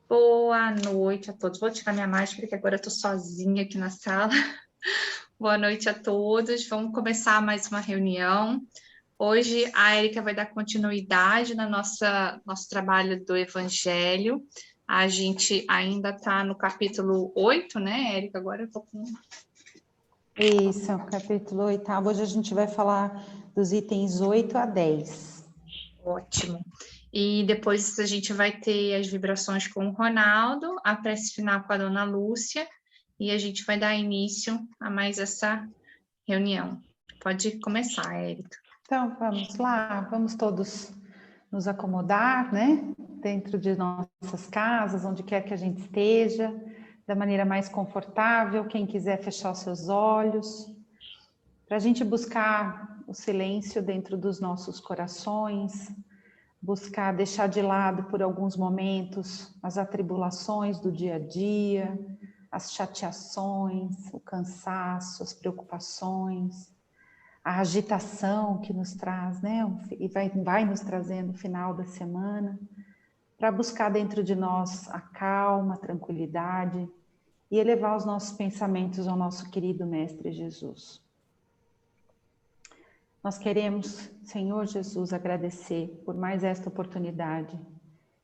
Boa noite a todos. Vou tirar minha máscara, porque agora eu estou sozinha aqui na sala. Boa noite a todos. Vamos começar mais uma reunião. Hoje a Érica vai dar continuidade no nosso trabalho do Evangelho. A gente ainda está no capítulo 8, né, Érica? Agora eu estou com... Isso, capítulo 8. Hoje a gente vai falar dos itens 8 a 10. Ótimo. E depois a gente vai ter as vibrações com o Ronaldo, a prece final com a dona Lúcia, e a gente vai dar início a mais essa reunião. Pode começar, Érica. Então, vamos lá, vamos todos nos acomodar, né? Dentro de nossas casas, onde quer que a gente esteja, da maneira mais confortável. Quem quiser fechar os seus olhos, para a gente buscar o silêncio dentro dos nossos corações, buscar deixar de lado por alguns momentos as atribulações do dia a dia, as chateações, o cansaço, as preocupações, a agitação que nos traz, né? E vai nos trazendo no final da semana, para buscar dentro de nós a calma, a tranquilidade e elevar os nossos pensamentos ao nosso querido Mestre Jesus. Nós queremos, Senhor Jesus, agradecer por mais esta oportunidade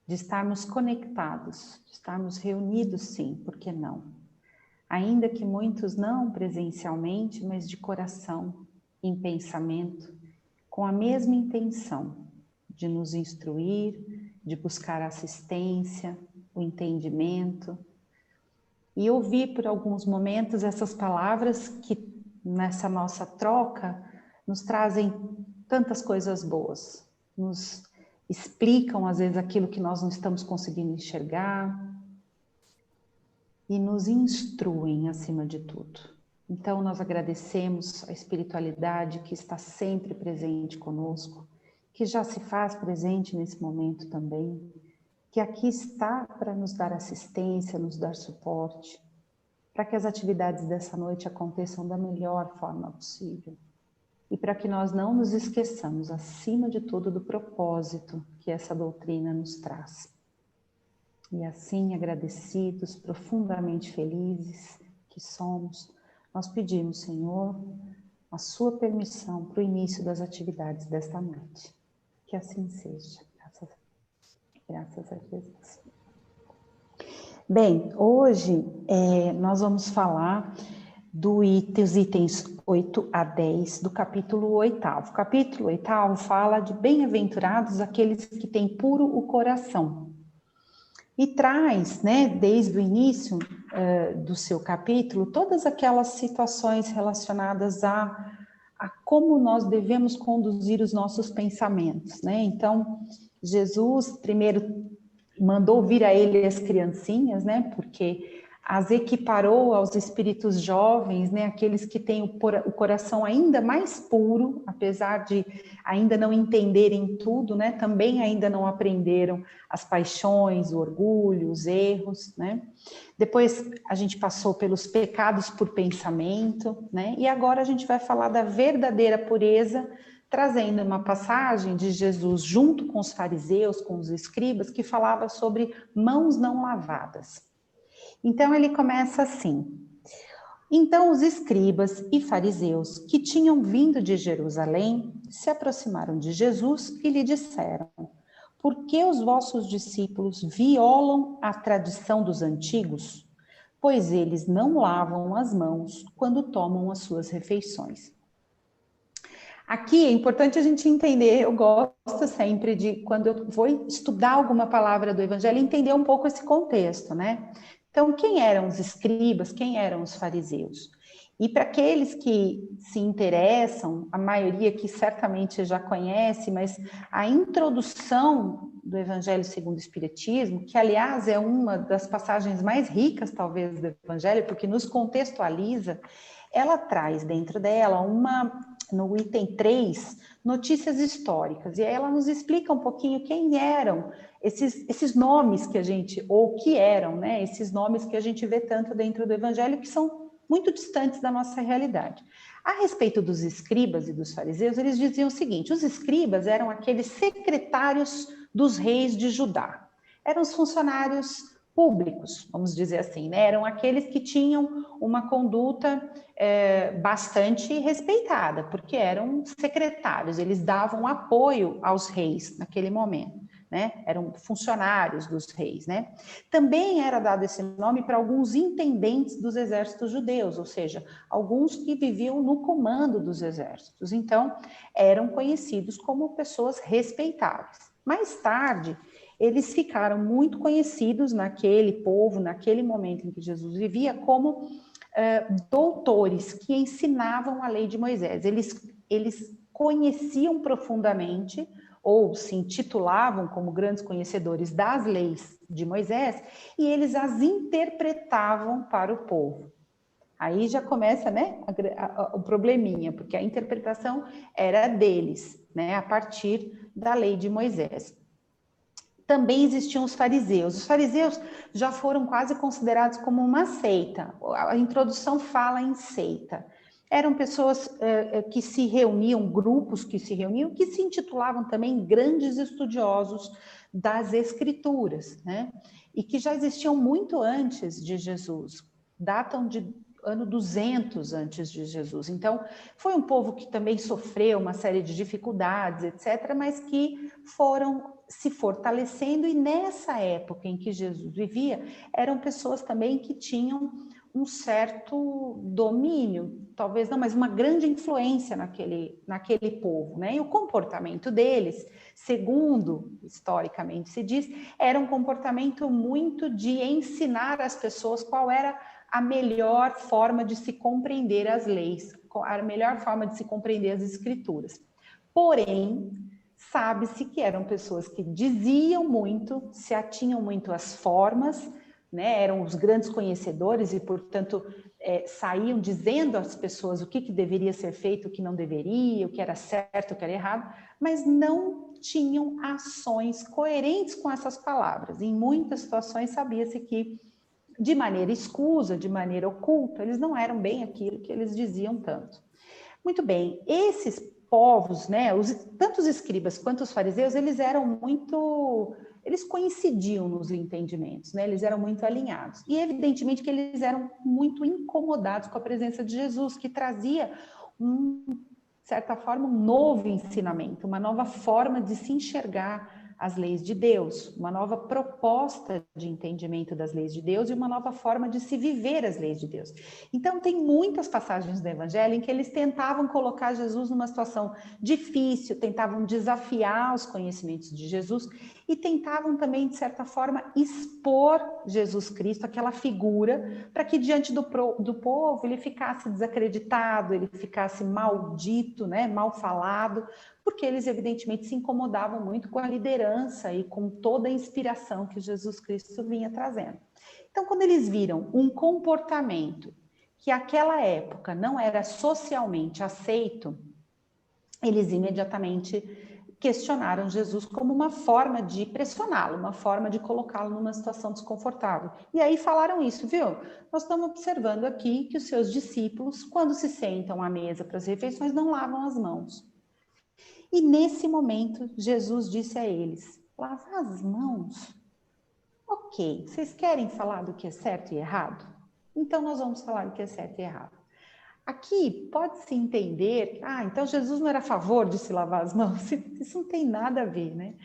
de estarmos conectados, de estarmos reunidos, sim, por que não? Ainda que muitos não presencialmente, mas de coração, em pensamento, com a mesma intenção de nos instruir, de buscar assistência, o entendimento, e ouvir por alguns momentos essas palavras que nessa nossa troca nos trazem tantas coisas boas, nos explicam às vezes aquilo que nós não estamos conseguindo enxergar e nos instruem acima de tudo. Então nós agradecemos a espiritualidade que está sempre presente conosco, que já se faz presente nesse momento também, que aqui está para nos dar assistência, nos dar suporte, para que as atividades dessa noite aconteçam da melhor forma possível. E para que nós não nos esqueçamos, acima de tudo, do propósito que essa doutrina nos traz. E assim, agradecidos, profundamente felizes que somos, nós pedimos, Senhor, a sua permissão para o início das atividades desta noite. Que assim seja. Graças a Jesus. Bem, hoje nós vamos falar dos itens 8 a 10 do capítulo 8º. O capítulo 8º fala de bem-aventurados aqueles que têm puro o coração. E traz, né, desde o início do seu capítulo, todas aquelas situações relacionadas a como nós devemos conduzir os nossos pensamentos, né? Então, Jesus primeiro mandou vir a ele as criancinhas, né? Porque as equiparou aos espíritos jovens, né? Aqueles que têm o coração ainda mais puro, apesar de ainda não entenderem tudo, né? Também ainda não aprenderam as paixões, o orgulho, os erros, né? Depois a gente passou pelos pecados por pensamento, né? E agora a gente vai falar da verdadeira pureza, trazendo uma passagem de Jesus junto com os fariseus, com os escribas, que falava sobre mãos não lavadas. Então ele começa assim: então os escribas e fariseus que tinham vindo de Jerusalém se aproximaram de Jesus e lhe disseram: por que os vossos discípulos violam a tradição dos antigos? Pois eles não lavam as mãos quando tomam as suas refeições. Aqui é importante a gente entender, eu gosto sempre de, quando eu vou estudar alguma palavra do Evangelho, entender um pouco esse contexto, né? Então, quem eram os escribas, quem eram os fariseus? E para aqueles que se interessam, a maioria que certamente já conhece, mas a introdução do Evangelho segundo o Espiritismo, que aliás é uma das passagens mais ricas talvez do Evangelho, porque nos contextualiza, ela traz dentro dela no item 3, notícias históricas, e aí ela nos explica um pouquinho quem eram esses nomes que a gente, ou que eram, né, esses nomes que a gente vê tanto dentro do Evangelho, que são muito distantes da nossa realidade. A respeito dos escribas e dos fariseus, eles diziam o seguinte: os escribas eram aqueles secretários dos reis de Judá. Eram os funcionários públicos, vamos dizer assim, né? Eram aqueles que tinham uma conduta bastante respeitada, porque eram secretários, eles davam apoio aos reis naquele momento, né? Eram funcionários dos reis, né? Também era dado esse nome para alguns intendentes dos exércitos judeus, ou seja, alguns que viviam no comando dos exércitos. Então, eram conhecidos como pessoas respeitáveis. Mais tarde, eles ficaram muito conhecidos naquele povo, naquele momento em que Jesus vivia, como doutores que ensinavam a lei de Moisés. Eles conheciam profundamente, ou se intitulavam como grandes conhecedores das leis de Moisés, e eles as interpretavam para o povo. Aí já começa, né, o probleminha, porque a interpretação era deles, né, a partir da lei de Moisés. Também existiam os fariseus. Os fariseus já foram quase considerados como uma seita. A introdução fala em seita. Eram pessoas que se reuniam, grupos que se reuniam, que se intitulavam também grandes estudiosos das escrituras, né? E que já existiam muito antes de Jesus. Datam de ano 200 antes de Jesus. Então, foi um povo que também sofreu uma série de dificuldades, etc., mas que foram se fortalecendo, e nessa época em que Jesus vivia, eram pessoas também que tinham um certo domínio, talvez não, mas uma grande influência naquele povo, né? E o comportamento deles, segundo historicamente se diz, era um comportamento muito de ensinar às pessoas qual era a melhor forma de se compreender as leis, a melhor forma de se compreender as escrituras. Porém, sabe-se que eram pessoas que diziam muito, se atinham muito às formas, né? Eram os grandes conhecedores e, portanto, saíam dizendo às pessoas o que deveria ser feito, o que não deveria, o que era certo, o que era errado, mas não tinham ações coerentes com essas palavras. Em muitas situações sabia-se que, de maneira escusa, de maneira oculta, eles não eram bem aquilo que eles diziam tanto. Muito bem, esses povos, né, tanto os escribas quanto os fariseus, eles coincidiam nos entendimentos, né, eles eram muito alinhados. E evidentemente que eles eram muito incomodados com a presença de Jesus, que trazia de certa forma, um novo ensinamento, uma nova forma de se enxergar as leis de Deus, uma nova proposta de entendimento das leis de Deus e uma nova forma de se viver as leis de Deus. Então, tem muitas passagens do Evangelho em que eles tentavam colocar Jesus numa situação difícil, tentavam desafiar os conhecimentos de Jesus e tentavam também, de certa forma, expor Jesus Cristo, aquela figura, para que diante do povo ele ficasse desacreditado, ele ficasse maldito, né, mal falado, porque eles evidentemente se incomodavam muito com a liderança e com toda a inspiração que Jesus Cristo vinha trazendo. Então, quando eles viram um comportamento que naquela época não era socialmente aceito, eles imediatamente questionaram Jesus como uma forma de pressioná-lo, uma forma de colocá-lo numa situação desconfortável. E aí falaram isso, viu? Nós estamos observando aqui que os seus discípulos, quando se sentam à mesa para as refeições, não lavam as mãos. E nesse momento, Jesus disse a eles: lavar as mãos? Ok, vocês querem falar do que é certo e errado? Então nós vamos falar do que é certo e errado. Aqui pode-se entender, então Jesus não era a favor de se lavar as mãos? Isso não tem nada a ver, né?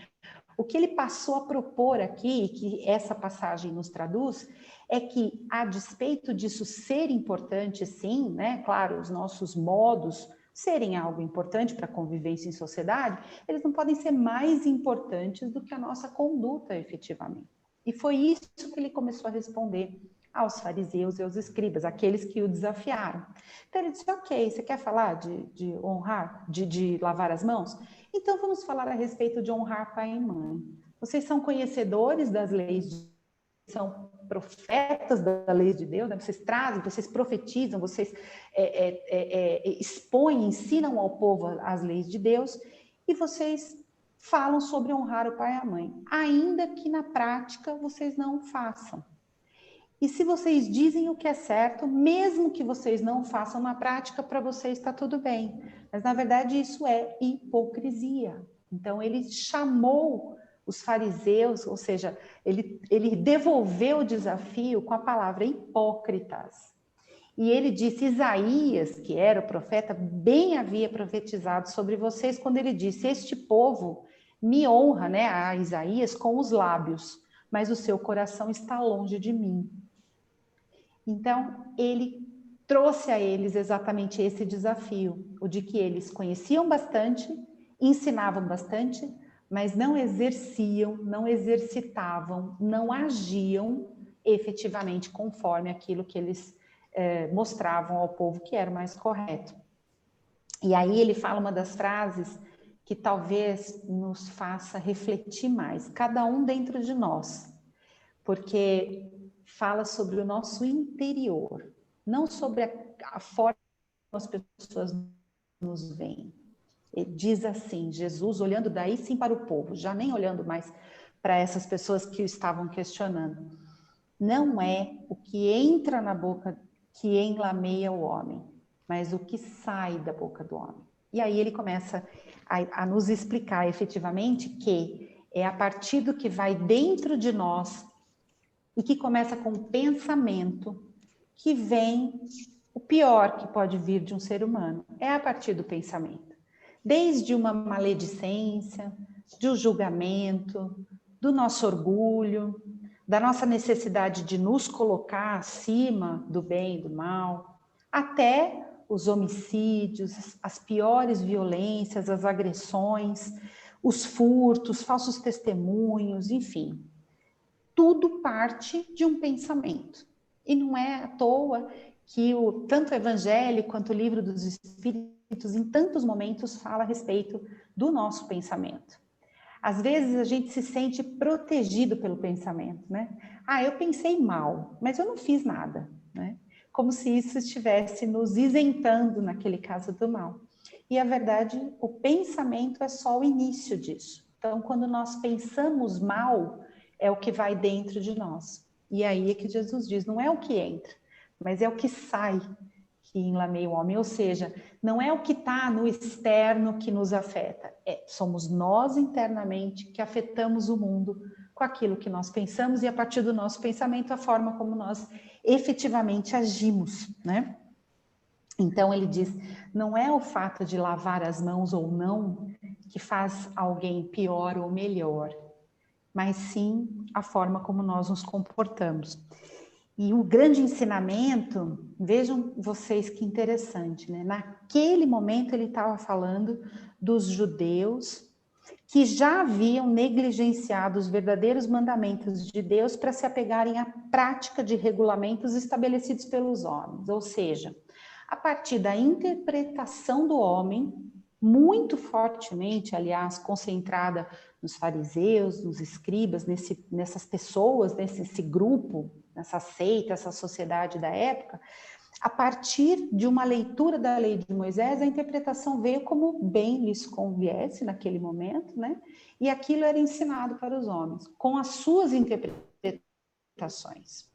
O que ele passou a propor aqui, que essa passagem nos traduz, é que, a despeito disso ser importante, sim, né? Claro, os nossos modos serem algo importante para a convivência em sociedade, eles não podem ser mais importantes do que a nossa conduta, efetivamente. E foi isso que ele começou a responder aos fariseus e aos escribas, aqueles que o desafiaram. Então ele disse: ok, você quer falar de honrar, de lavar as mãos? Então vamos falar a respeito de honrar pai e mãe. Vocês são conhecedores das leis, são profetas da lei de Deus, né? Vocês trazem, vocês profetizam, vocês expõem, ensinam ao povo as leis de Deus, e vocês falam sobre honrar o pai e a mãe, ainda que na prática vocês não o façam. E se vocês dizem o que é certo, mesmo que vocês não façam na prática, para vocês está tudo bem. Mas, na verdade, isso é hipocrisia. Então, ele chamou Os fariseus, ou seja, ele devolveu o desafio com a palavra hipócritas. E ele disse, Isaías, que era o profeta, bem havia profetizado sobre vocês quando ele disse, este povo me honra, né, a Isaías, com os lábios, mas o seu coração está longe de mim. Então, ele trouxe a eles exatamente esse desafio, o de que eles conheciam bastante, ensinavam bastante, mas não exerciam, não exercitavam, não agiam efetivamente conforme aquilo que eles mostravam ao povo que era o mais correto. E aí ele fala uma das frases que talvez nos faça refletir mais, cada um dentro de nós, porque fala sobre o nosso interior, não sobre a forma como as pessoas nos veem. Ele diz assim, Jesus olhando daí sim para o povo, já nem olhando mais para essas pessoas que o estavam questionando. Não é o que entra na boca que enlameia o homem, mas o que sai da boca do homem. E aí ele começa a nos explicar efetivamente que é a partir do que vai dentro de nós e que começa com o pensamento que vem o pior que pode vir de um ser humano. É a partir do pensamento. Desde uma maledicência, do julgamento, do nosso orgulho, da nossa necessidade de nos colocar acima do bem e do mal, até os homicídios, as piores violências, as agressões, os furtos, falsos testemunhos, enfim. Tudo parte de um pensamento. E não é à toa que tanto o Evangelho quanto o Livro dos Espíritos, em tantos momentos, fala a respeito do nosso pensamento. Às vezes a gente se sente protegido pelo pensamento, né? Ah, eu pensei mal, mas eu não fiz nada, né? Como se isso estivesse nos isentando, naquele caso, do mal. E a verdade, o pensamento é só o início disso. Então, quando nós pensamos mal, é o que vai dentro de nós. E aí é que Jesus diz, não é o que entra, mas é o que sai que enlameia o homem, ou seja, não é o que está no externo que nos afeta, somos nós internamente que afetamos o mundo com aquilo que nós pensamos e a partir do nosso pensamento a forma como nós efetivamente agimos, né? Então ele diz, não é o fato de lavar as mãos ou não que faz alguém pior ou melhor, mas sim a forma como nós nos comportamos. E o grande ensinamento, vejam vocês que interessante, né? Naquele momento ele estava falando dos judeus que já haviam negligenciado os verdadeiros mandamentos de Deus para se apegarem à prática de regulamentos estabelecidos pelos homens. Ou seja, a partir da interpretação do homem, muito fortemente, aliás, concentrada nos fariseus, nos escribas, nessas pessoas, nesse grupo, nessa seita, essa sociedade da época, a partir de uma leitura da lei de Moisés, a interpretação veio como bem lhes conviesse naquele momento, né? E aquilo era ensinado para os homens, com as suas interpretações,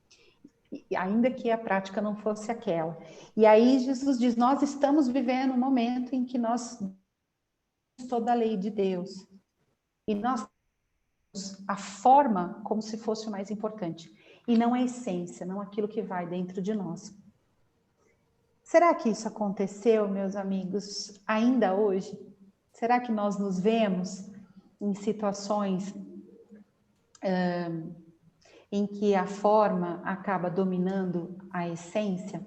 ainda que a prática não fosse aquela. E aí Jesus diz, nós estamos vivendo um momento em que nós toda a lei de Deus, e nós a forma como se fosse o mais importante, e não a essência, não aquilo que vai dentro de nós. Será que isso aconteceu, meus amigos, ainda hoje? Será que nós nos vemos em situações em que a forma acaba dominando a essência?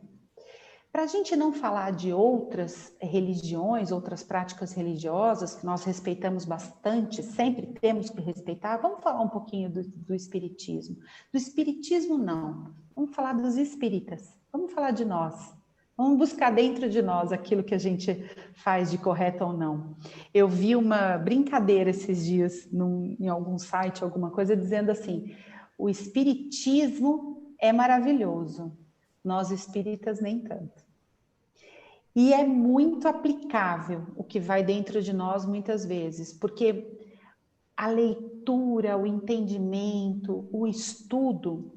Para a gente não falar de outras religiões, outras práticas religiosas que nós respeitamos bastante, sempre temos que respeitar, vamos falar um pouquinho do espiritismo. Do espiritismo, não. Vamos falar dos espíritas. Vamos falar de nós. Vamos buscar dentro de nós aquilo que a gente faz de correto ou não. Eu vi uma brincadeira esses dias em algum site, alguma coisa, dizendo assim, o espiritismo é maravilhoso, nós espíritas nem tanto. E é muito aplicável o que vai dentro de nós muitas vezes, porque a leitura, o entendimento, o estudo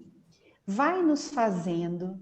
vai nos fazendo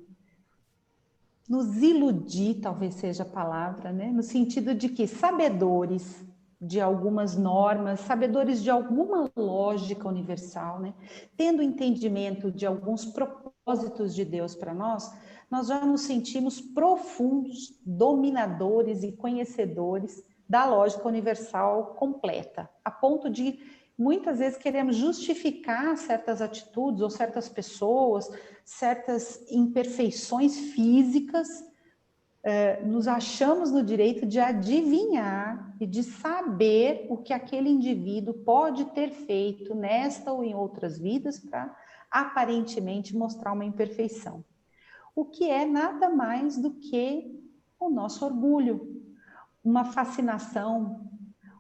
nos iludir, talvez seja a palavra, né? No sentido de que sabedores, de algumas normas, sabedores de alguma lógica universal, né? Tendo entendimento de alguns propósitos de Deus para nós, nós já nos sentimos profundos dominadores e conhecedores da lógica universal completa, a ponto de muitas vezes queremos justificar certas atitudes ou certas pessoas, certas imperfeições físicas, nos achamos no direito de adivinhar e de saber o que aquele indivíduo pode ter feito nesta ou em outras vidas para aparentemente mostrar uma imperfeição. O que é nada mais do que o nosso orgulho, uma fascinação,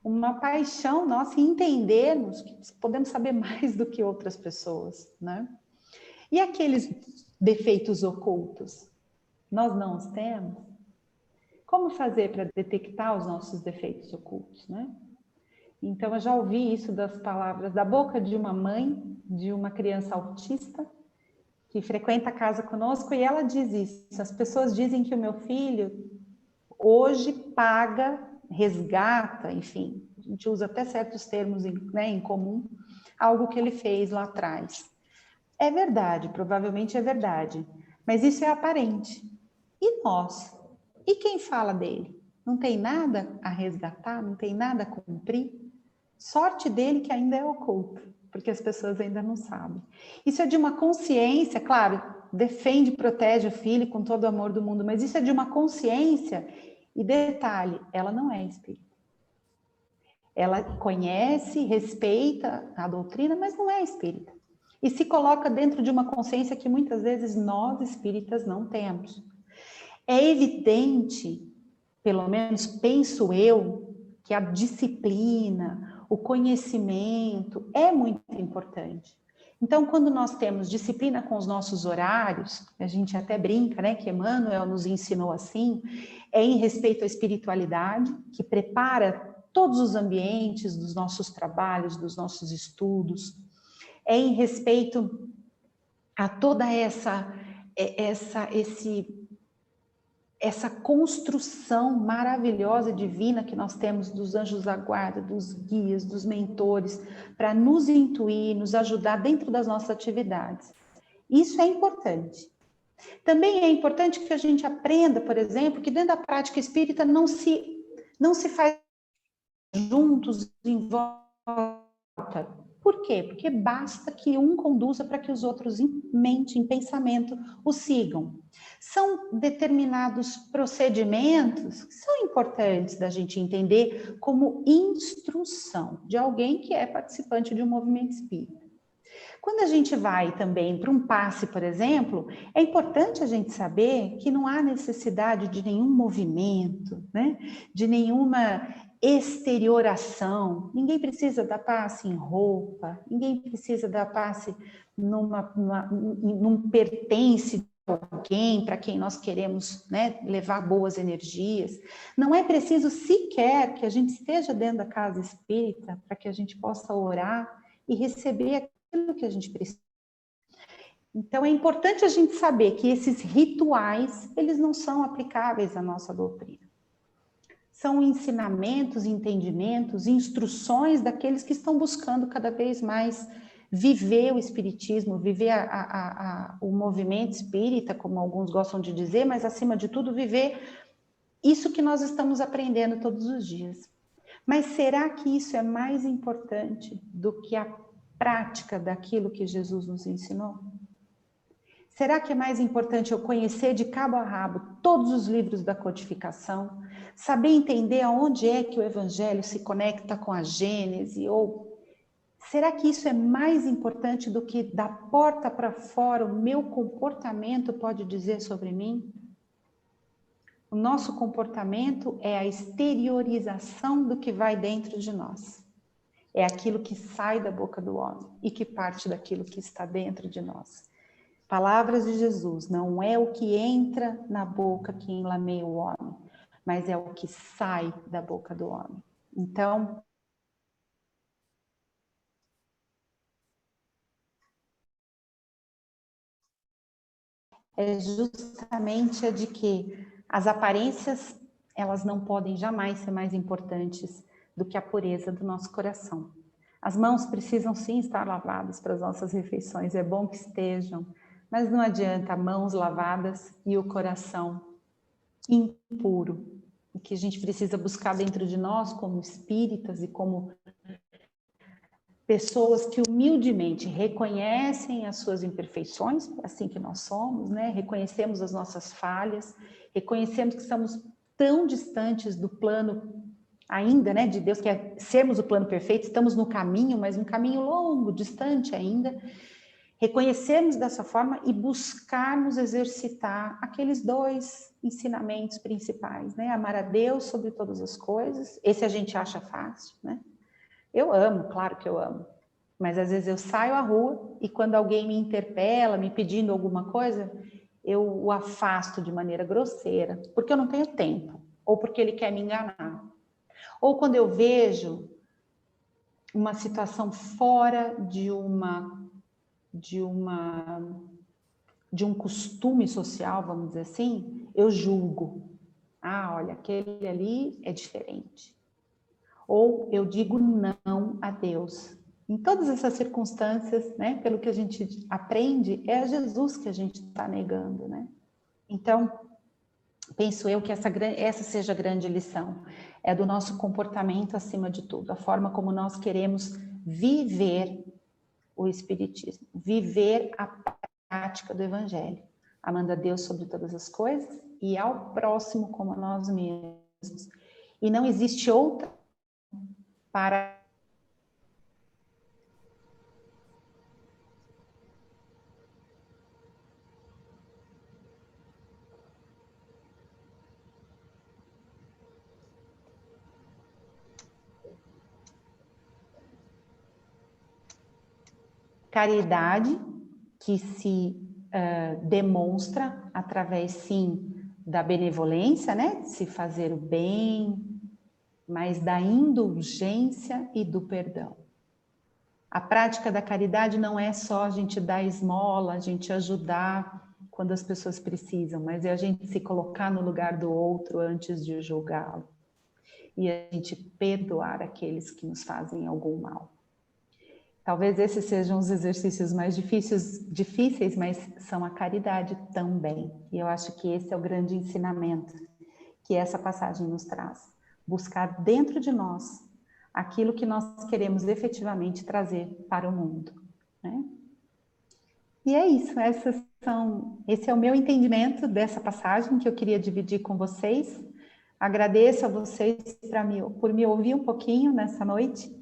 uma paixão nossa em entendermos que podemos saber mais do que outras pessoas, né? E aqueles defeitos ocultos, nós não os temos? Como fazer para detectar os nossos defeitos ocultos, né? Então, eu já ouvi isso das palavras da boca de uma mãe, de uma criança autista, que frequenta a casa conosco, e ela diz isso. As pessoas dizem que o meu filho hoje paga, resgata, enfim, a gente usa até certos termos em comum, algo que ele fez lá atrás. É verdade, provavelmente é verdade, mas isso é aparente. E nós? E quem fala dele? Não tem nada a resgatar? Não tem nada a cumprir? Sorte dele que ainda é oculto, porque as pessoas ainda não sabem. Isso é de uma consciência, claro, defende, protege o filho com todo o amor do mundo, mas isso é de uma consciência, e detalhe, ela não é espírita. Ela conhece, respeita a doutrina, mas não é espírita. E se coloca dentro de uma consciência que muitas vezes nós espíritas não temos. É evidente, pelo menos penso eu, que a disciplina, o conhecimento é muito importante. Então, quando nós temos disciplina com os nossos horários, a gente até brinca, né, que Emmanuel nos ensinou assim, é em respeito à espiritualidade, que prepara todos os ambientes dos nossos trabalhos, dos nossos estudos, é em respeito a toda essa construção maravilhosa e divina que nós temos dos anjos da guarda, dos guias, dos mentores, para nos intuir, nos ajudar dentro das nossas atividades. Isso é importante. Também é importante que a gente aprenda, por exemplo, que dentro da prática espírita não se faz juntos em volta. Por quê? Porque basta que um conduza para que os outros em mente, em pensamento, o sigam. São determinados procedimentos que são importantes da gente entender como instrução de alguém que é participante de um movimento espírita. Quando a gente vai também para um passe, por exemplo, é importante a gente saber que não há necessidade de nenhum movimento, né? De nenhuma exterioração. Ninguém precisa dar passe em roupa, ninguém precisa dar passe num pertence de alguém para quem nós queremos, né, levar boas energias. Não é preciso sequer que a gente esteja dentro da casa espírita para que a gente possa orar e receber aquilo que a gente precisa. Então é importante a gente saber que esses rituais, eles não são aplicáveis à nossa doutrina. São ensinamentos, entendimentos, instruções daqueles que estão buscando cada vez mais viver o espiritismo, viver o movimento espírita, como alguns gostam de dizer, mas acima de tudo viver isso que nós estamos aprendendo todos os dias. Mas será que isso é mais importante do que a prática daquilo que Jesus nos ensinou? Será que é mais importante eu conhecer de cabo a rabo todos os livros da codificação, saber entender aonde é que o Evangelho se conecta com a Gênese? Ou será que isso é mais importante do que da porta para fora o meu comportamento pode dizer sobre mim? O nosso comportamento é a exteriorização do que vai dentro de nós. É aquilo que sai da boca do homem e que parte daquilo que está dentro de nós. Palavras de Jesus, não é o que entra na boca que enlameia o homem, mas é o que sai da boca do homem. Então, é justamente a de que as aparências, elas não podem jamais ser mais importantes do que a pureza do nosso coração. As mãos precisam sim estar lavadas para as nossas refeições, é bom que estejam, mas não adianta mãos lavadas e o coração impuro. O que a gente precisa buscar dentro de nós, como espíritas e como pessoas que humildemente reconhecem as suas imperfeições, assim que nós somos, né? Reconhecemos as nossas falhas, reconhecemos que estamos tão distantes do plano ainda, né, de Deus, que é sermos o plano perfeito, estamos no caminho, mas um caminho longo, distante ainda. Reconhecermos dessa forma e buscarmos exercitar aqueles 2 ensinamentos principais, né? Amar a Deus sobre todas as coisas, esse a gente acha fácil, né? Eu amo, claro que eu amo, mas às vezes eu saio à rua e quando alguém me interpela, me pedindo alguma coisa, eu o afasto de maneira grosseira, porque eu não tenho tempo, ou porque ele quer me enganar. Ou quando eu vejo uma situação fora de um costume social, vamos dizer assim, eu julgo. Ah, olha, aquele ali é diferente. Ou eu digo não a Deus. Em todas essas circunstâncias, né, pelo que a gente aprende, é a Jesus que a gente está negando, né? Então, penso eu que essa seja a grande lição, é do nosso comportamento acima de tudo, a forma como nós queremos viver o Espiritismo, viver a prática do Evangelho, amando a Deus sobre todas as coisas e ao próximo como a nós mesmos. E não existe outra para caridade que se demonstra através, sim, da benevolência, né? De se fazer o bem, mas da indulgência e do perdão. A prática da caridade não é só a gente dar esmola, a gente ajudar quando as pessoas precisam, mas é a gente se colocar no lugar do outro antes de julgá-lo. E a gente perdoar aqueles que nos fazem algum mal. Talvez esses sejam os exercícios mais difíceis, mas são a caridade também. E eu acho que esse é o grande ensinamento que essa passagem nos traz. Buscar dentro de nós aquilo que nós queremos efetivamente trazer para o mundo, né? E é isso, esse é o meu entendimento dessa passagem que eu queria dividir com vocês. Agradeço a vocês por me ouvir um pouquinho nessa noite.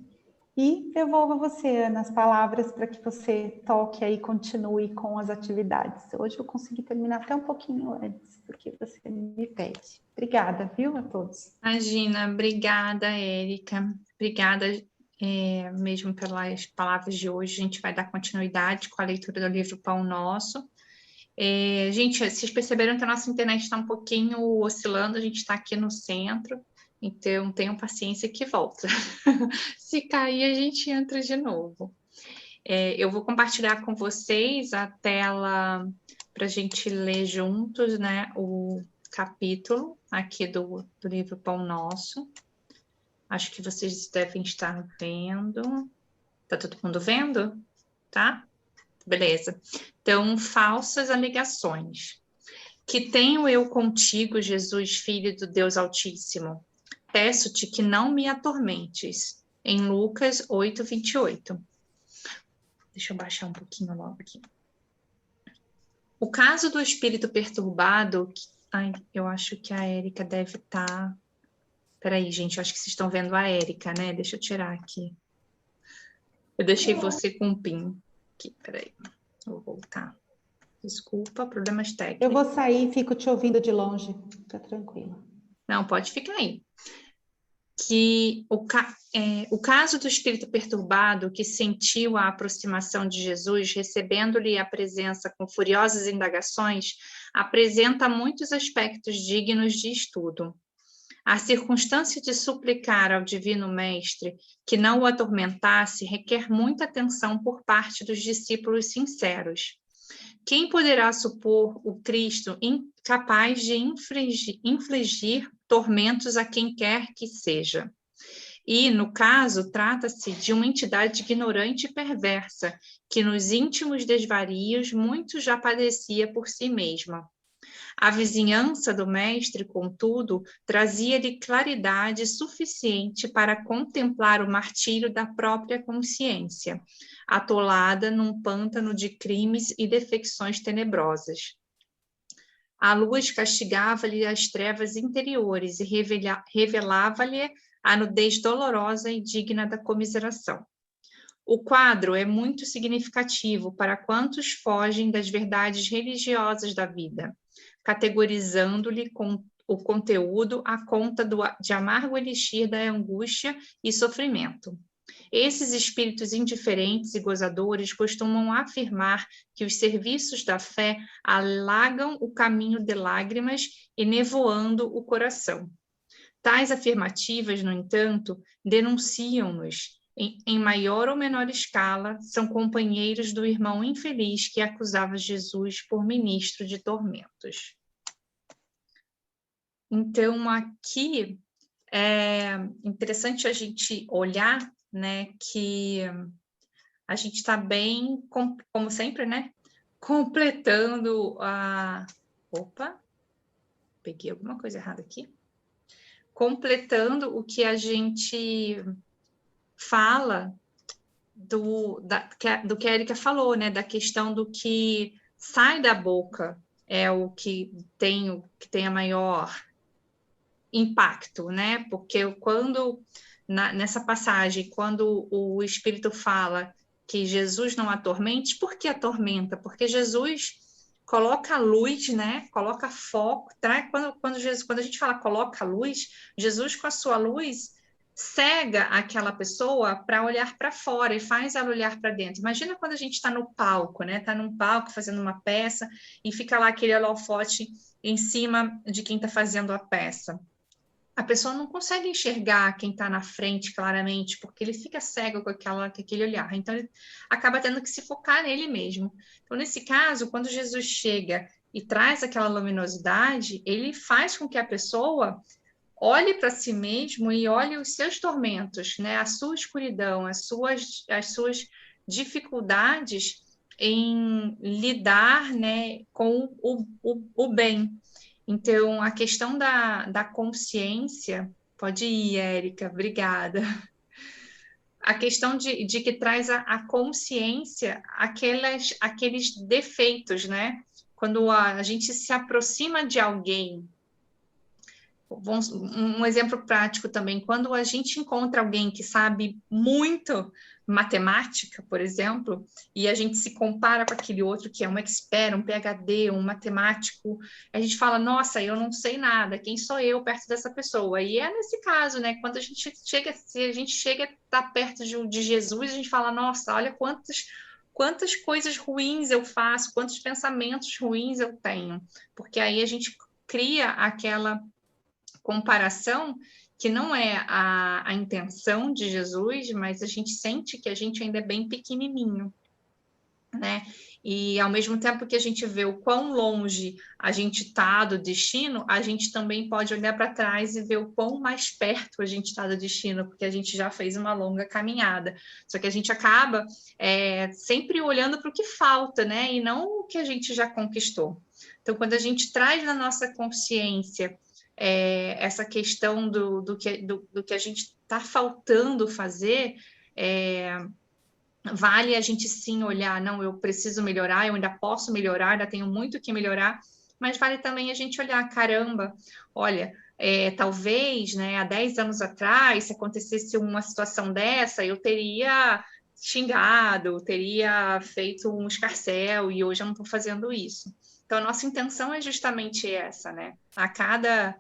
E devolvo a você nas palavras para que você toque aí e continue com as atividades. Hoje eu consegui terminar até um pouquinho antes, porque você me pede. Obrigada, viu, a todos. Imagina, obrigada, Érica. Obrigada mesmo pelas palavras de hoje. A gente vai dar continuidade com a leitura do livro Pão Nosso. Gente, vocês perceberam que a nossa internet está um pouquinho oscilando, a gente está aqui no centro. Então, tenham paciência que volta. Se cair, a gente entra de novo. Eu vou compartilhar com vocês a tela para a gente ler juntos, né, o capítulo aqui do livro Pão Nosso. Acho que vocês devem estar vendo. Tá todo mundo vendo? Tá? Beleza. Então, falsas alegações. Que tenho eu contigo, Jesus, Filho do Deus Altíssimo? Peço-te que não me atormentes. Em Lucas 8, 28. Deixa eu baixar um pouquinho logo aqui. O caso do espírito perturbado... Ai, eu acho que a Érica deve estar... Peraí, gente, eu acho que vocês estão vendo a Érica, né? Deixa eu tirar aqui. Eu deixei você com um pin. Aqui, peraí. Vou voltar. Desculpa, problemas técnicos. Eu vou sair e fico te ouvindo de longe. Fica tranquila. Não, pode ficar aí. Que o caso do espírito perturbado que sentiu a aproximação de Jesus, recebendo-lhe a presença com furiosas indagações, apresenta muitos aspectos dignos de estudo. A circunstância de suplicar ao Divino Mestre que não o atormentasse requer muita atenção por parte dos discípulos sinceros. Quem poderá supor o Cristo incapaz de infligir tormentos a quem quer que seja? E, no caso, trata-se de uma entidade ignorante e perversa, que nos íntimos desvarios muito já padecia por si mesma. A vizinhança do mestre, contudo, trazia-lhe claridade suficiente para contemplar o martírio da própria consciência, atolada num pântano de crimes e defecções tenebrosas. A luz castigava-lhe as trevas interiores e revelava-lhe a nudez dolorosa e digna da comiseração. O quadro é muito significativo para quantos fogem das verdades religiosas da vida, categorizando-lhe o conteúdo à conta de amargo elixir da angústia e sofrimento. Esses espíritos indiferentes e gozadores costumam afirmar que os serviços da fé alagam o caminho de lágrimas e nevoando o coração. Tais afirmativas, no entanto, denunciam-nos, em maior ou menor escala, são companheiros do irmão infeliz que acusava Jesus por ministro de tormentos. Então, aqui é interessante a gente olhar, né, que a gente está bem, como sempre, né, completando a... Opa, peguei alguma coisa errada aqui. Completando o que a gente fala do que a Érica falou, né, da questão do que sai da boca é o que tem a maior impacto, né? Porque quando nessa passagem, quando o Espírito fala que Jesus não atormente, por que atormenta? Porque Jesus coloca luz, né? Coloca foco, quando a gente fala coloca luz, Jesus com a sua luz cega aquela pessoa para olhar para fora e faz ela olhar para dentro. Imagina quando a gente está no palco, né? Está num palco fazendo uma peça e fica lá aquele holofote em cima de quem está fazendo a peça. A pessoa não consegue enxergar quem está na frente claramente, porque ele fica cego com aquele olhar. Então, ele acaba tendo que se focar nele mesmo. Então, nesse caso, quando Jesus chega e traz aquela luminosidade, ele faz com que a pessoa olhe para si mesmo e olhe os seus tormentos, né? A sua escuridão, as suas dificuldades em lidar, né, com o bem. Então, a questão da consciência, pode ir, Érica, obrigada. A questão de que traz a consciência aqueles defeitos, né? Quando a gente se aproxima de alguém. Um exemplo prático também, quando a gente encontra alguém que sabe muito matemática, por exemplo, e a gente se compara com aquele outro que é um expert, um PhD, um matemático, a gente fala, nossa, eu não sei nada, quem sou eu perto dessa pessoa? E é nesse caso, né, quando se a gente chega a estar perto de Jesus, a gente fala, nossa, olha quantas coisas ruins eu faço, quantos pensamentos ruins eu tenho, porque aí a gente cria aquela comparação que não é a intenção de Jesus, mas a gente sente que a gente ainda é bem pequenininho, né? E ao mesmo tempo que a gente vê o quão longe a gente está do destino, a gente também pode olhar para trás e ver o quão mais perto a gente está do destino, porque a gente já fez uma longa caminhada. Só que a gente acaba sempre olhando para o que falta, né? E não o que a gente já conquistou. Então, quando a gente traz na nossa consciência essa questão do que a gente está faltando fazer, vale a gente sim olhar, não, eu preciso melhorar, eu ainda posso melhorar, ainda tenho muito que melhorar, mas vale também a gente olhar, caramba, olha, talvez, né, há 10 anos atrás, se acontecesse uma situação dessa, eu teria xingado, teria feito um escarcéu, e hoje eu não estou fazendo isso. Então, a nossa intenção é justamente essa, né? A cada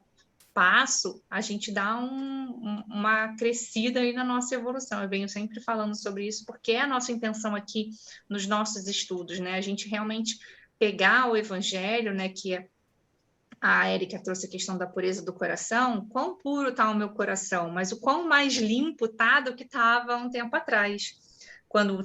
passo, a gente dá uma crescida aí na nossa evolução. Eu venho sempre falando sobre isso, porque é a nossa intenção aqui nos nossos estudos, né? A gente realmente pegar o evangelho, né, que a Érica trouxe a questão da pureza do coração, quão puro está o meu coração, mas o quão mais limpo está do que estava um tempo atrás.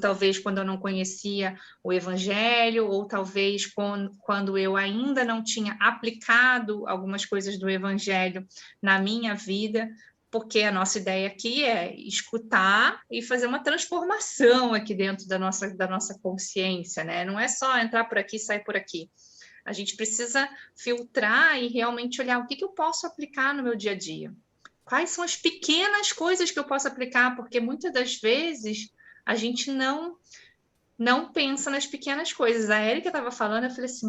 Talvez quando eu não conhecia o Evangelho, ou talvez quando eu ainda não tinha aplicado algumas coisas do Evangelho na minha vida, porque a nossa ideia aqui é escutar e fazer uma transformação aqui dentro da nossa consciência, né? Não é só entrar por aqui e sair por aqui. A gente precisa filtrar e realmente olhar o que eu posso aplicar no meu dia a dia. Quais são as pequenas coisas que eu posso aplicar, porque muitas das vezes a gente não pensa nas pequenas coisas. A Érica estava falando, eu falei assim,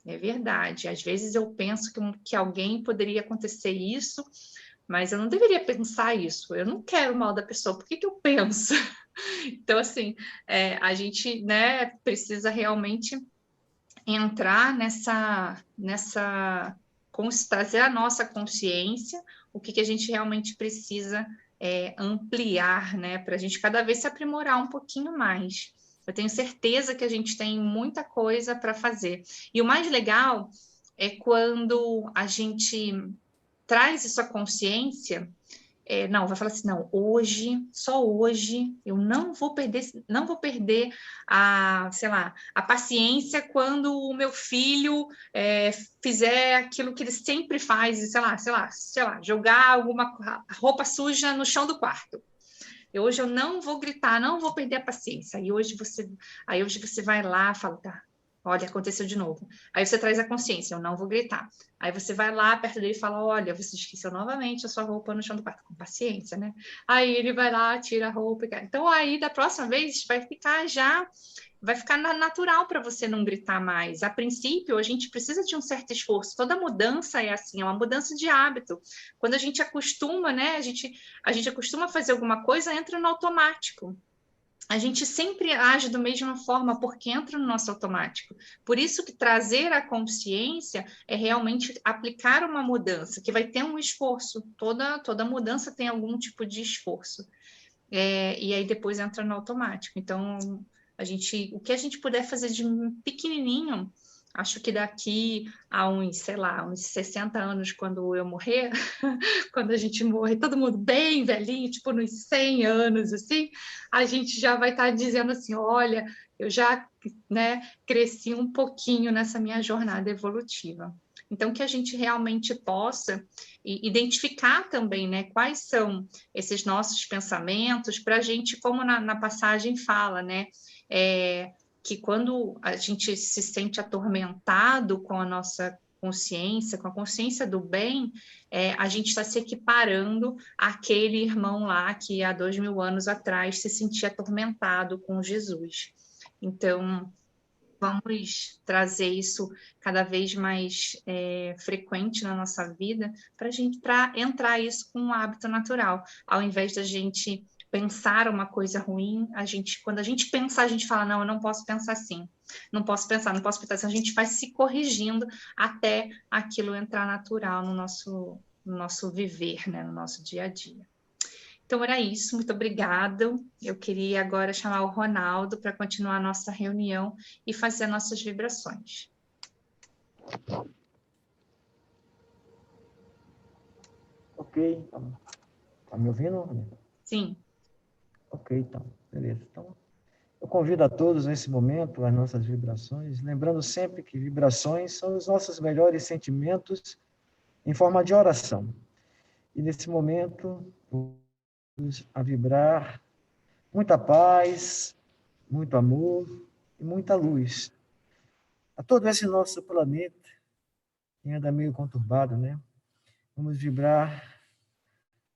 é verdade. Às vezes eu penso que alguém poderia acontecer isso, mas eu não deveria pensar isso. Eu não quero o mal da pessoa. Por que eu penso? Então, assim, a gente, né, precisa realmente entrar trazer a nossa consciência, o que a gente realmente precisa ampliar, né, para a gente cada vez se aprimorar um pouquinho mais. Eu tenho certeza que a gente tem muita coisa para fazer. E o mais legal é quando a gente traz isso à consciência. Não, vai falar assim, não, hoje, só hoje, eu não vou perder sei lá, a paciência quando o meu filho fizer aquilo que ele sempre faz, sei lá, jogar alguma roupa suja no chão do quarto. Hoje eu não vou gritar, não vou perder a paciência. Hoje você vai lá e fala, tá, olha, aconteceu de novo. Aí você traz a consciência, eu não vou gritar. Aí você vai lá perto dele e fala, olha, você esqueceu novamente a sua roupa no chão do quarto. Com paciência, né? Aí ele vai lá, tira a roupa. Então aí, da próxima vez, vai ficar natural para você não gritar mais. A princípio, a gente precisa de um certo esforço. Toda mudança é assim, é uma mudança de hábito. Quando a gente acostuma, né? A gente acostuma a fazer alguma coisa, entra no automático. A gente sempre age da mesma forma porque entra no nosso automático. Por isso que trazer a consciência é realmente aplicar uma mudança, que vai ter um esforço. Toda mudança tem algum tipo de esforço. E aí depois entra no automático. Então, o que a gente puder fazer de pequenininho, acho que daqui a uns 60 anos, quando eu morrer, quando a gente morre, todo mundo bem velhinho, tipo nos 100 anos, assim, a gente já vai estar dizendo assim, olha, eu já, né, cresci um pouquinho nessa minha jornada evolutiva. Então, que a gente realmente possa identificar também, né, quais são esses nossos pensamentos, para a gente, como na passagem fala, né, que quando a gente se sente atormentado com a nossa consciência, com a consciência do bem, a gente está se equiparando àquele irmão lá que há 2000 anos atrás se sentia atormentado com Jesus. Então, vamos trazer isso cada vez mais frequente na nossa vida para entrar isso com um hábito natural, ao invés da gente pensar uma coisa ruim, quando a gente pensar, a gente fala, não, eu não posso pensar assim, não posso pensar assim, a gente vai se corrigindo até aquilo entrar natural no nosso viver, né, no nosso dia a dia. Então, era isso, muito obrigada. Eu queria agora chamar o Ronaldo para continuar a nossa reunião e fazer nossas vibrações. Ok, tá me ouvindo? Sim. Ok, então, beleza. Então, eu convido a todos nesse momento às nossas vibrações, lembrando sempre que vibrações são os nossos melhores sentimentos em forma de oração. E nesse momento, a vibrar muita paz, muito amor e muita luz a todo esse nosso planeta, que anda meio conturbado, né? Vamos vibrar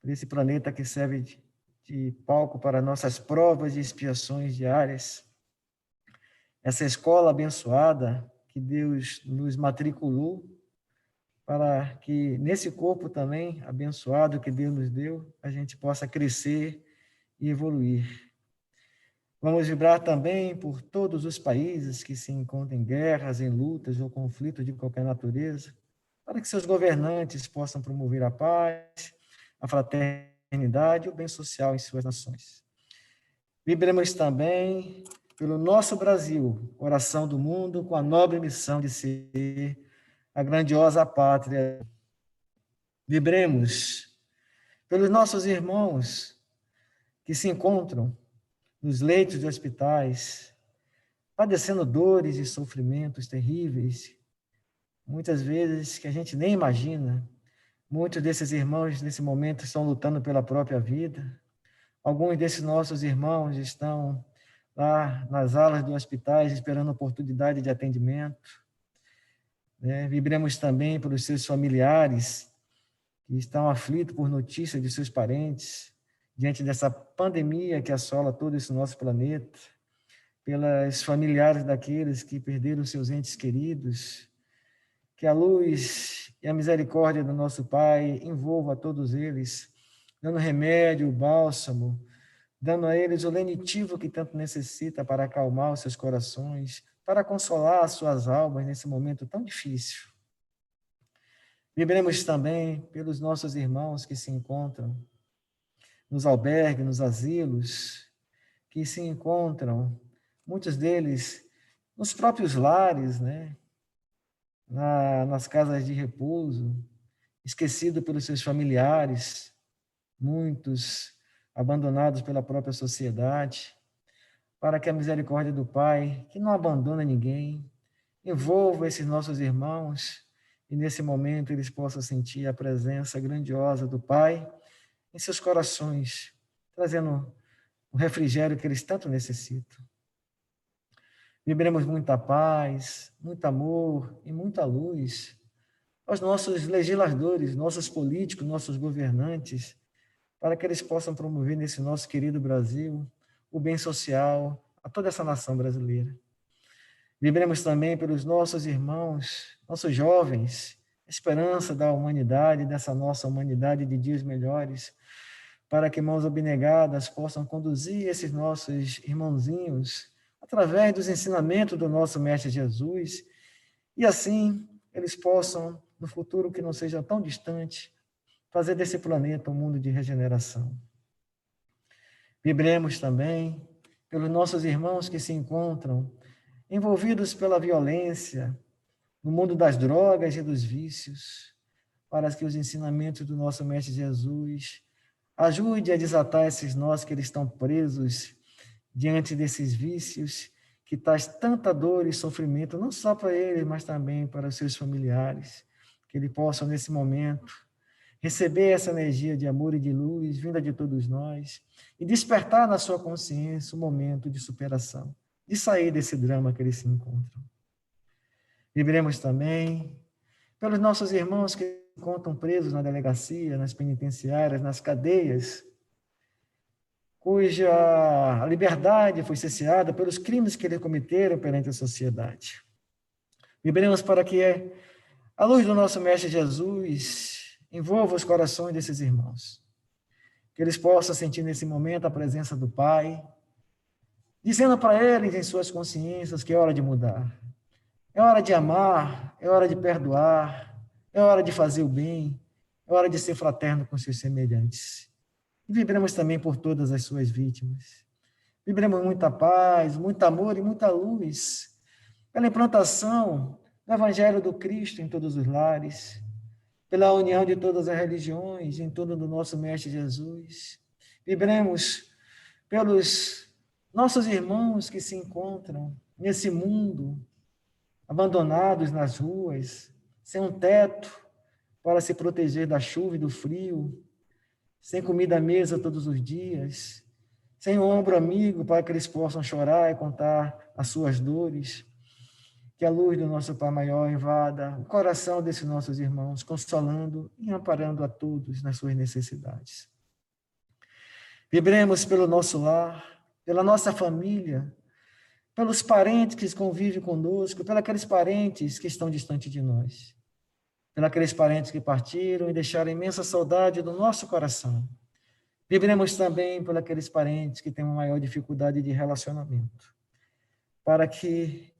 por esse planeta que serve de palco para nossas provas e expiações diárias. Essa escola abençoada que Deus nos matriculou, para que nesse corpo também abençoado que Deus nos deu, a gente possa crescer e evoluir. Vamos vibrar também por todos os países que se encontram em guerras, em lutas ou conflitos de qualquer natureza, para que seus governantes possam promover a paz, a fraternidade e o bem social em suas nações. Vibremos também pelo nosso Brasil, coração do mundo, com a nobre missão de ser a grandiosa pátria. Vibremos pelos nossos irmãos que se encontram nos leitos de hospitais, padecendo dores e sofrimentos terríveis, muitas vezes que a gente nem imagina, Muitos desses irmãos, nesse momento, estão lutando pela própria vida. Alguns desses nossos irmãos estão lá nas alas dos hospitais esperando oportunidade de atendimento. Vibremos também pelos seus familiares que estão aflitos por notícias de seus parentes, diante dessa pandemia que assola todo esse nosso planeta, pelas familiares daqueles que perderam seus entes queridos, que a luz e a misericórdia do nosso Pai envolva a todos eles, dando remédio, bálsamo, dando a eles o lenitivo que tanto necessita para acalmar os seus corações, para consolar as suas almas nesse momento tão difícil. Vibremos também pelos nossos irmãos que se encontram nos albergues, nos asilos, que se encontram, muitos deles, nos próprios lares, nas casas de repouso, esquecidos pelos seus familiares, muitos abandonados pela própria sociedade, para que a misericórdia do Pai, que não abandona ninguém, envolva esses nossos irmãos e nesse momento eles possam sentir a presença grandiosa do Pai em seus corações, trazendo o refrigério que eles tanto necessitam. Vibremos muita paz, muito amor e muita luz aos nossos legisladores, nossos políticos, nossos governantes, para que eles possam promover nesse nosso querido Brasil o bem social a toda essa nação brasileira. Vibremos também pelos nossos irmãos, nossos jovens, a esperança da humanidade, dessa nossa humanidade de dias melhores, para que mãos abnegadas possam conduzir esses nossos irmãozinhos através dos ensinamentos do nosso Mestre Jesus, e assim eles possam, no futuro que não seja tão distante, fazer desse planeta um mundo de regeneração. Vibremos também pelos nossos irmãos que se encontram envolvidos pela violência, no mundo das drogas e dos vícios, para que os ensinamentos do nosso Mestre Jesus ajude a desatar esses nós que eles estão presos diante desses vícios, que traz tanta dor e sofrimento, não só para eles, mas também para os seus familiares, que eles possam, nesse momento, receber essa energia de amor e de luz, vinda de todos nós, e despertar na sua consciência o momento de superação, de sair desse drama que eles se encontram. Vibremos também pelos nossos irmãos que se encontram presos na delegacia, nas penitenciárias, nas cadeias, cuja liberdade foi cesseada pelos crimes que eles cometeram perante a sociedade. Vibremos para que a luz do nosso Mestre Jesus envolva os corações desses irmãos, que eles possam sentir nesse momento a presença do Pai, dizendo para eles em suas consciências que é hora de mudar, é hora de amar, é hora de perdoar, é hora de fazer o bem, é hora de ser fraterno com seus semelhantes. E vibremos também por todas as suas vítimas. Vibremos muita paz, muito amor e muita luz pela implantação do Evangelho do Cristo em todos os lares, pela união de todas as religiões em torno do nosso Mestre Jesus. Vibremos pelos nossos irmãos que se encontram nesse mundo, abandonados nas ruas, sem um teto para se proteger da chuva e do frio, sem comida à mesa todos os dias, sem um ombro amigo para que eles possam chorar e contar as suas dores. Que a luz do nosso Pai Maior invada o coração desses nossos irmãos, consolando e amparando a todos nas suas necessidades. Vibremos pelo nosso lar, pela nossa família, pelos parentes que convivem conosco, pelos aqueles parentes que estão distantes de nós, pelos aqueles parentes que partiram e deixaram imensa saudade do nosso coração. Vibremos também por aqueles parentes que têm uma maior dificuldade de relacionamento, para que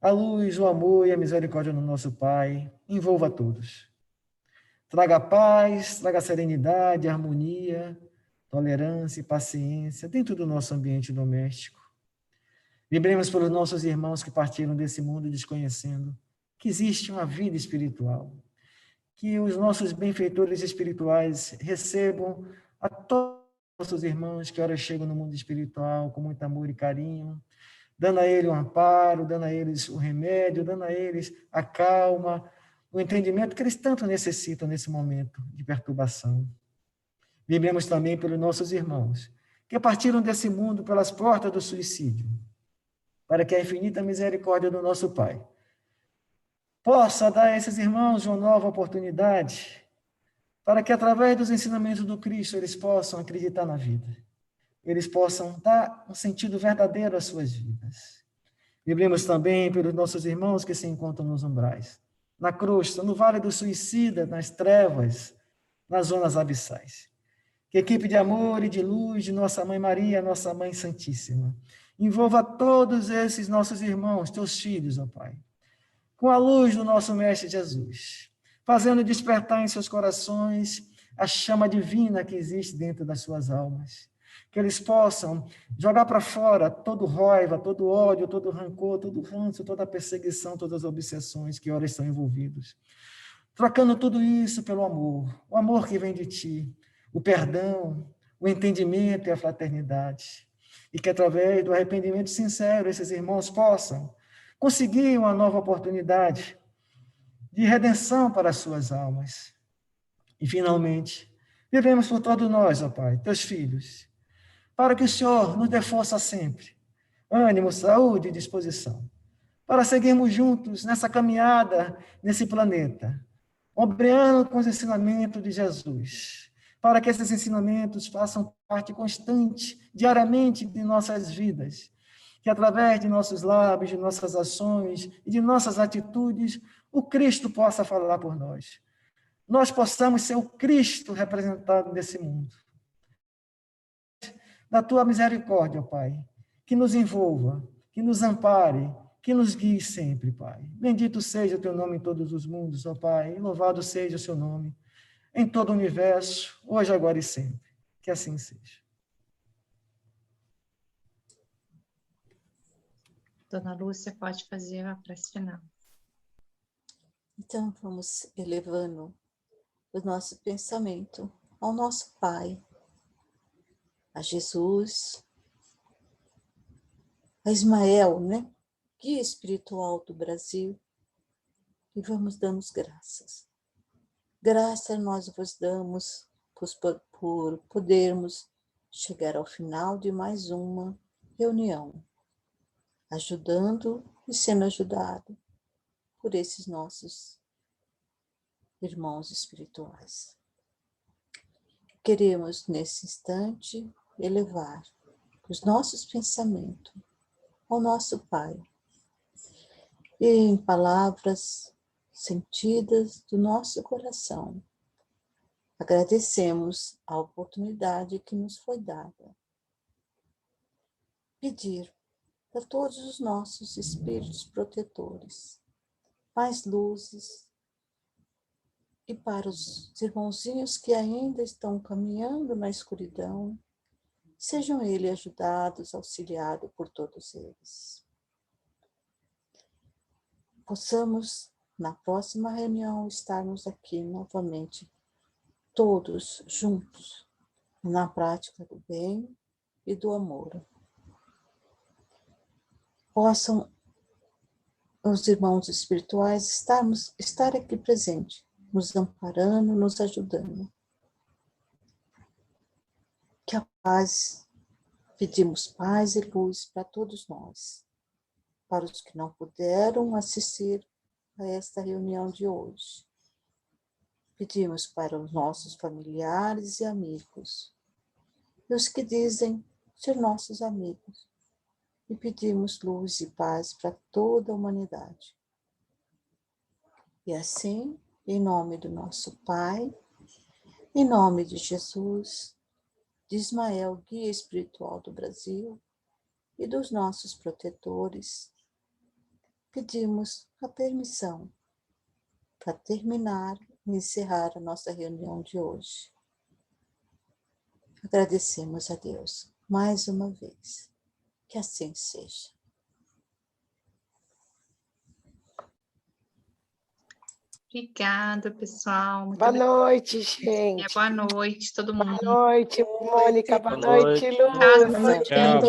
a luz, o amor e a misericórdia do nosso Pai envolva a todos. Traga paz, traga serenidade, harmonia, tolerância e paciência dentro do nosso ambiente doméstico. Vibremos pelos nossos irmãos que partiram desse mundo desconhecendo que existe uma vida espiritual, que os nossos benfeitores espirituais recebam a todos os nossos irmãos que ora chegam no mundo espiritual com muito amor e carinho, dando a eles o amparo, dando a eles o remédio, dando a eles a calma, o entendimento que eles tanto necessitam nesse momento de perturbação. Vibremos também pelos nossos irmãos, que partiram desse mundo pelas portas do suicídio, para que a infinita misericórdia do nosso Pai possa dar a esses irmãos uma nova oportunidade, para que, através dos ensinamentos do Cristo, eles possam acreditar na vida, eles possam dar um sentido verdadeiro às suas vidas. Vibremos também pelos nossos irmãos que se encontram nos umbrais, na crosta, no vale do suicida, nas trevas, nas zonas abissais. Que a equipe de amor e de luz de Nossa Mãe Maria, Nossa Mãe Santíssima, envolva todos esses nossos irmãos, teus filhos, ó Pai, com a luz do nosso Mestre Jesus, fazendo despertar em seus corações a chama divina que existe dentro das suas almas. Que eles possam jogar para fora todo raiva, todo ódio, todo rancor, todo ranço, toda perseguição, todas as obsessões que ora estão envolvidos. Trocando tudo isso pelo amor, o amor que vem de ti, o perdão, o entendimento e a fraternidade. E que através do arrependimento sincero, esses irmãos possam conseguir uma nova oportunidade de redenção para as suas almas. E, finalmente, vivemos por todos nós, ó Pai, teus filhos, para que o Senhor nos dê força sempre, ânimo, saúde e disposição, para seguirmos juntos nessa caminhada, nesse planeta, obrando com os ensinamentos de Jesus, para que esses ensinamentos façam parte constante, diariamente, de nossas vidas, que através de nossos lábios, de nossas ações e de nossas atitudes, o Cristo possa falar por nós. Nós possamos ser o Cristo representado nesse mundo. Da tua misericórdia, ó Pai, que nos envolva, que nos ampare, que nos guie sempre, Pai. Bendito seja o teu nome em todos os mundos, ó Pai, e louvado seja o seu nome em todo o universo, hoje, agora e sempre. Que assim seja. Dona Lúcia, pode fazer a prece final. Então, vamos elevando o nosso pensamento ao nosso Pai, a Jesus, a Ismael, né? Guia espiritual do Brasil, e vamos dando graças. Graças nós vos damos por podermos chegar ao final de mais uma reunião, ajudando e sendo ajudado por esses nossos irmãos espirituais. Queremos, nesse instante, elevar os nossos pensamentos ao nosso Pai, e em palavras sentidas do nosso coração, agradecemos a oportunidade que nos foi dada. Pedir para todos os nossos espíritos protetores mais luzes, e para os irmãozinhos que ainda estão caminhando na escuridão, sejam eles ajudados, auxiliados por todos eles. Possamos, na próxima reunião, estarmos aqui novamente, todos juntos, na prática do bem e do amor. Possam os irmãos espirituais estar aqui presentes, nos amparando, nos ajudando. Que a paz, pedimos paz e luz para todos nós, para os que não puderam assistir a esta reunião de hoje. Pedimos para os nossos familiares e amigos, e os que dizem ser nossos amigos, e pedimos luz e paz para toda a humanidade. E assim, em nome do nosso Pai, em nome de Jesus, de Ismael, guia espiritual do Brasil, e dos nossos protetores, pedimos a permissão para terminar e encerrar a nossa reunião de hoje. Agradecemos a Deus mais uma vez. Que assim seja. Obrigada, pessoal. Muito Boa noite, gente. boa noite, todo mundo. Boa noite, Mônica. Boa noite, Lúcia.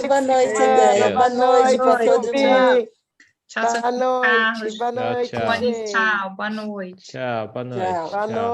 Boa noite, Déia. Boa noite para todo mundo. Tchau, seu Boa noite, Carlos. boa noite, tchau. Boa noite, gente. tchau. Boa noite. Tchau, boa noite. Tchau. Boa Tchau. noite.